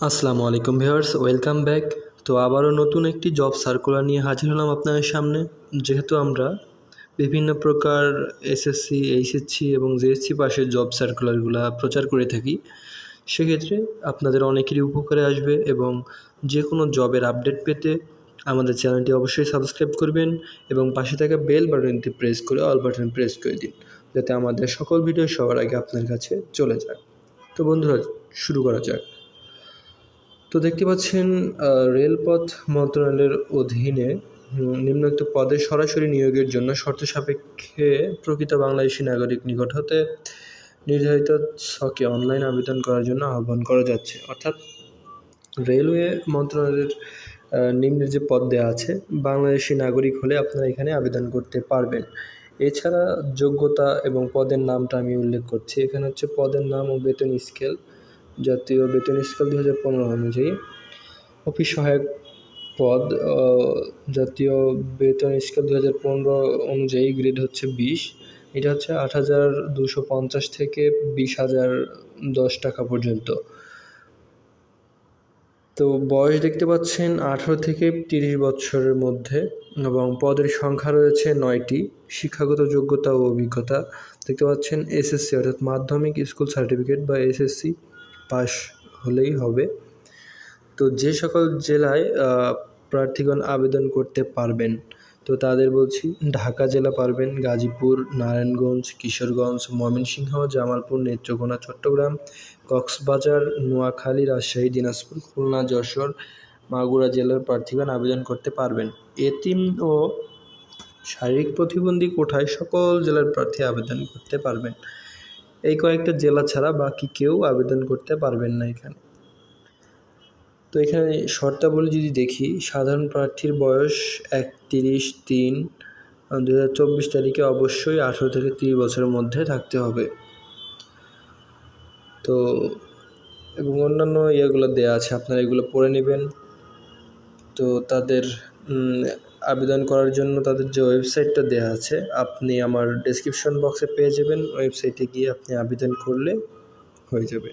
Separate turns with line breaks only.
আসসালামু আলাইকুম viewers, welcome back. তো আবারও নতুন একটি জব সার্কুলার নিয়ে হাজির হলাম আপনাদের সামনে। যেহেতু আমরা বিভিন্ন প্রকার এসএসসি, এইচএসসি এবং জেএসসি পাশের জব সার্কুলারগুলো প্রচার করে থাকি, সেক্ষেত্রে আপনাদের অনেকেরই উপকারে আসবে এবং যে কোনো জবের আপডেট পেতে আমাদের চ্যানেলটি অবশ্যই সাবস্ক্রাইব করবেন এবং পাশে থাকা বেল বাটনটি প্রেস করে অল বাটন প্রেস করে দিন, যাতে আমাদের সকল ভিডিও সবার আগে আপনার কাছে চলে যায়। তো বন্ধুরা, শুরু করা যাক। তো দেখতে পাচ্ছেন, রেলপথ মন্ত্রণালয়ের অধীনে নিম্নোক্ত পদে সরাসরি নিয়োগের জন্য শর্ত সাপেক্ষে প্রকৃত বাংলাদেশি নাগরিক নিকট হতে নির্ধারিত ছকে অনলাইন আবেদন করার জন্য আহ্বান করা যাচ্ছে। অর্থাৎ রেলওয়ে মন্ত্রণালয়ের নিম্নের যে পদ দেওয়া আছে, বাংলাদেশি নাগরিক হলে আপনারা এখানে আবেদন করতে পারবেন। এছাড়া যোগ্যতা এবং পদের নামটা আমি উল্লেখ করছি। এখানে হচ্ছে পদের নাম ও বেতন স্কেল। জাতীয় বেতন স্কেল 2015 অনুযায়ী অফিস সহায়ক পদ, জাতীয় বেতন স্কেল 2015 অনুযায়ী গ্রেড হচ্ছে 20। এটা হচ্ছে 8,250 থেকে 20,010 টাকা পর্যন্ত। তো বয়স দেখতে পাচ্ছেন 18 থেকে 30 বছরের মধ্যে এবং পদের সংখ্যা রয়েছে 9টি। শিক্ষাগত যোগ্যতা ও অভিজ্ঞতা দেখতে পাচ্ছেন এসএসসি অর্থাৎ মাধ্যমিক স্কুল সার্টিফিকেট বা এসএসসি পাস হলেই হবে। তো যে সকল জেলায় প্রার্থীগণ আবেদন করতে পারবেন, তো তাদের বলছি: ঢাকা জেলা পারবেন, গাজীপুর, নারায়ণগঞ্জ, কিশোরগঞ্জ, ময়মনসিংহ, জামালপুর, নেত্রকোনা, চট্টগ্রাম, কক্সবাজার, নোয়াখালী, রাজশাহী, দিনাজপুর, খুলনা, যশোর, মাগুরা জেলার প্রার্থীগণ আবেদন করতে পারবেন। এতিম ও শারীরিক প্রতিবন্ধী কোটায় সকল জেলার প্রার্থী আবেদন করতে পারবেন। এই কয়েকটা জেলা ছাড়া বাকি কেউ আবেদন করতে পারবেন না এখানে। তো এখানে শর্তাবলী যদি দেখি, সাধারণ প্রার্থীর বয়স 31/3/2024 তারিখে অবশ্যই 18 থেকে 30 বছরের মধ্যে থাকতে হবে। তো এবং অন্যান্য ইয়েগুলো দেওয়া আছে, আপনারা এগুলো পড়ে নেবেন। তো তাদের আবেদন করার জন্য তাদের যে ওয়েবসাইটটা দেওয়া আছে, আপনি আমার ডেসক্রিপশন বক্সে পেয়ে যাবেন। ওয়েবসাইটে গিয়ে আপনি আবেদন করলে হয়ে যাবে।